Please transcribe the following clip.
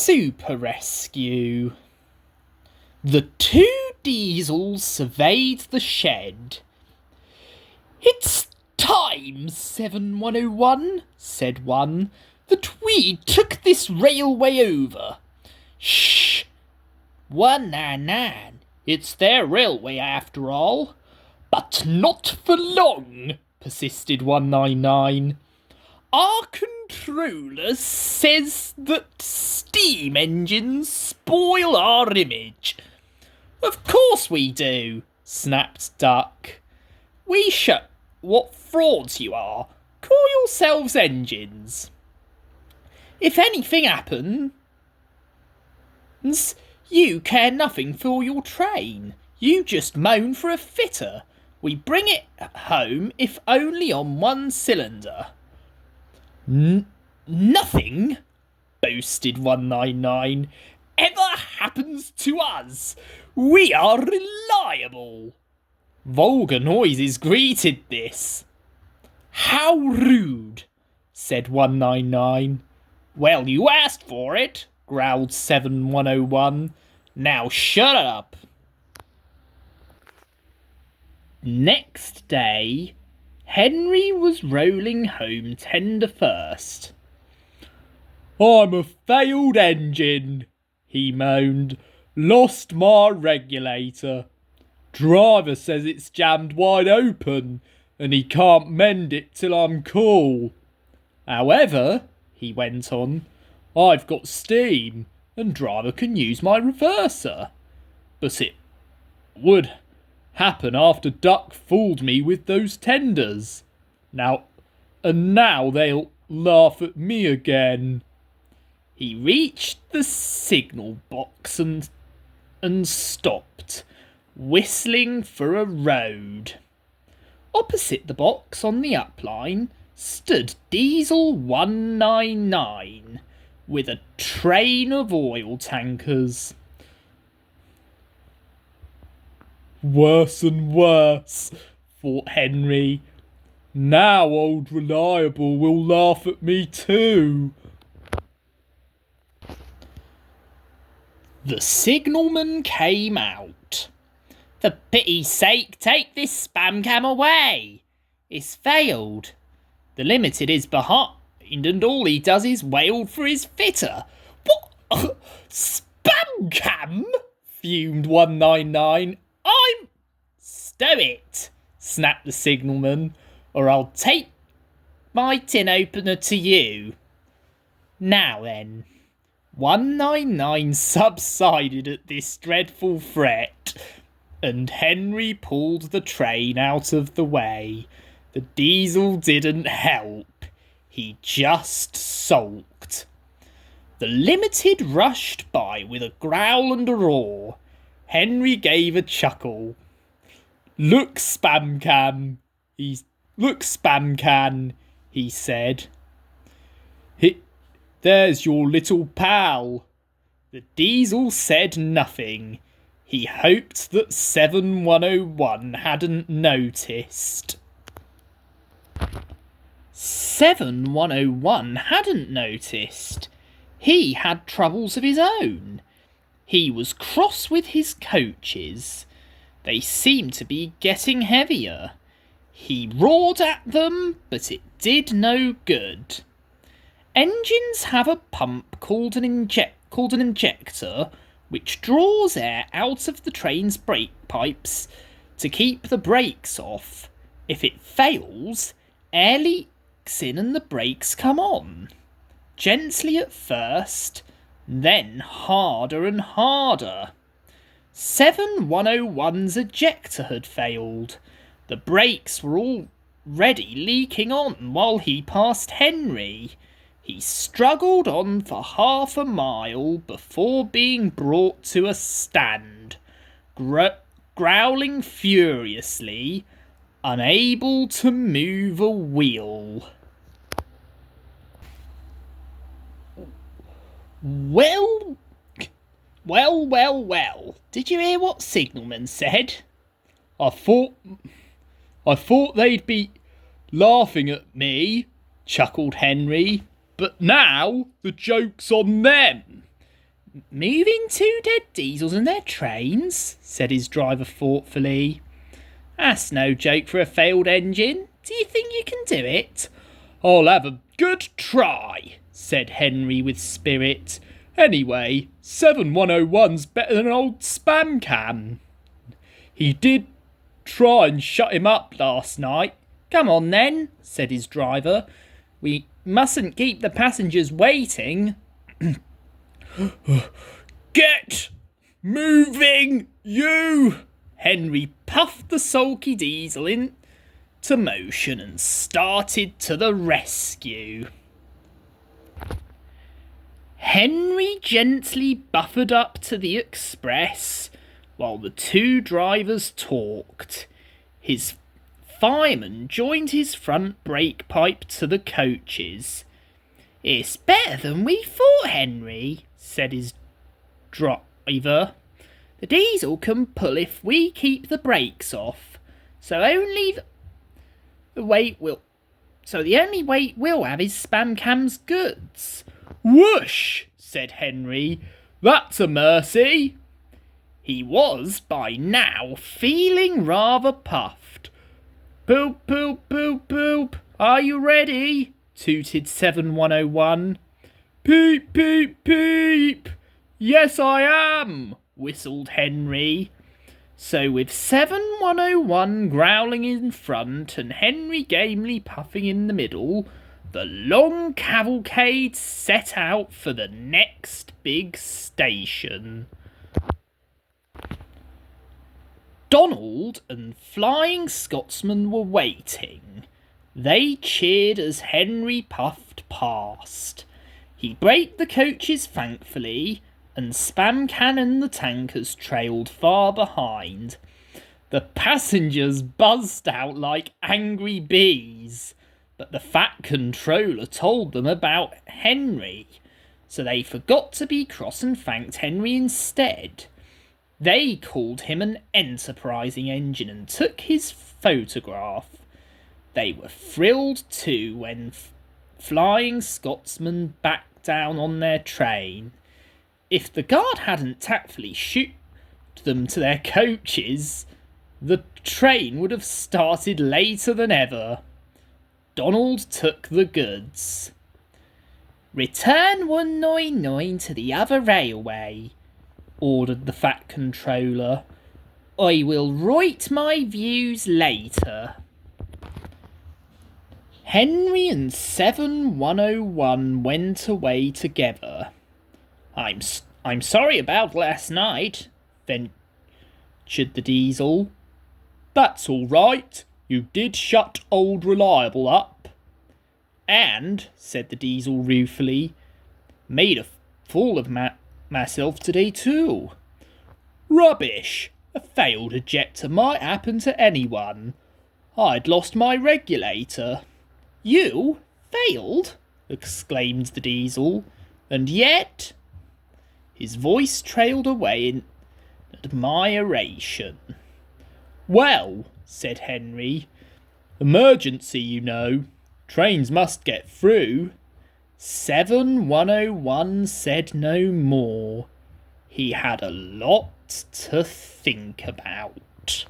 Super Rescue. The two Diesels surveyed the shed. "It's time, 7101, said one, that we took this railway over." "Shh! 199. It's their railway after all." "But not for long," persisted 199. "Our controller says that steam engines spoil our image." "Of course we do," snapped Duck. "We show what frauds you are. Call yourselves engines. If anything happens, you care nothing for your train. You just moan for a fitter. We bring it home if only on one cylinder." Nothing," boasted 199, "ever happens to us. We are reliable." Vulgar noises greeted this. "How rude," said 199. "Well, you asked for it," growled 7101. "Now shut up." Next day, Henry was rolling home tender first. "I'm a failed engine," he moaned. "Lost my regulator. Driver says it's jammed wide open and he can't mend it till I'm cool. However," he went on, "I've got steam and driver can use my reverser. But it would happen after Duck fooled me with those tenders. Now they'll laugh at me again." He reached the signal box and stopped, whistling for a road. Opposite the box on the upline stood Diesel 199 with a train of oil tankers. "Worse and worse," thought Henry. "Now old Reliable will laugh at me too." The signalman came out. "For pity's sake, take this spam cam away. It's failed. The limited is behind and all he does is wail for his fitter." "What? Spam cam?" fumed 199. "I'm—" "Stow it," snapped the signalman, "or I'll take my tin opener to you. Now then." 199 subsided at this dreadful threat, and Henry pulled the train out of the way. The Diesel didn't help. He just sulked. The limited rushed by with a growl and a roar. Henry gave a chuckle. Look, Spam Can," he said. "There's your little pal." The Diesel said nothing. He hoped that 7101 hadn't noticed. 7101 hadn't noticed. He had troubles of his own. He was cross with his coaches. They seemed to be getting heavier. He roared at them, but it did no good. Engines have a pump called an injector, which draws air out of the train's brake pipes to keep the brakes off. If it fails, air leaks in and the brakes come on. Gently at first, then harder and harder. 7101's ejector had failed. The brakes were already leaking on while he passed Henry. He struggled on for half a mile before being brought to a stand, growling furiously, unable to move a wheel. Well, did you hear what Signalman said?" I thought they'd be laughing at me," chuckled Henry. "But now the joke's on them. Moving two dead diesels and their trains, said his driver thoughtfully. That's no joke for a failed engine. Do you think you can do it? I'll have a good try, said Henry with spirit. Anyway, 7101's better than an old spam can. He did try and shut him up last night. Come on then, said his driver. We mustn't keep the passengers waiting. Get moving, you! Henry puffed the sulky diesel into motion and started to the rescue. Henry gently buffered up to the express while the two drivers talked. His fireman joined his front brake pipe to the coaches. It's better than we thought, Henry, said his driver. The diesel can pull if we keep the brakes off, so the only weight we'll have is Spam Cam's goods. Whoosh, said Henry. That's a mercy. He was, by now, feeling rather puffed. Poop, poop, poop, poop. Are you ready? Tooted 7101. Peep, peep, peep. Yes, I am, whistled Henry. So with 7101 growling in front and Henry gamely puffing in the middle, the long cavalcade set out for the next big station. Donald and Flying Scotsman were waiting. They cheered as Henry puffed past. He braked the coaches thankfully, and Spam Can and the tankers trailed far behind. The passengers buzzed out like angry bees, but the fat controller told them about Henry, so they forgot to be cross and thanked Henry instead. They called him an enterprising engine and took his photograph. They were thrilled too when Flying Scotsman backed down on their train. If the guard hadn't tactfully shooed them to their coaches, the train would have started later than ever. Donald took the goods. Return 199 to the other railway, ordered the fat controller. I will write my views later. Henry and 7101 went away together. I'm sorry about last night, ventured the diesel. That's all right. You did shut old Reliable up. And, said the diesel ruefully, made a fool of myself today too. Rubbish! A failed ejector might happen to anyone. I'd lost my regulator. You? Failed? Exclaimed the diesel. And yet... His voice trailed away in admiration. Well, said Henry, emergency, you know. Trains must get through. 7101 said no more. He had a lot to think about.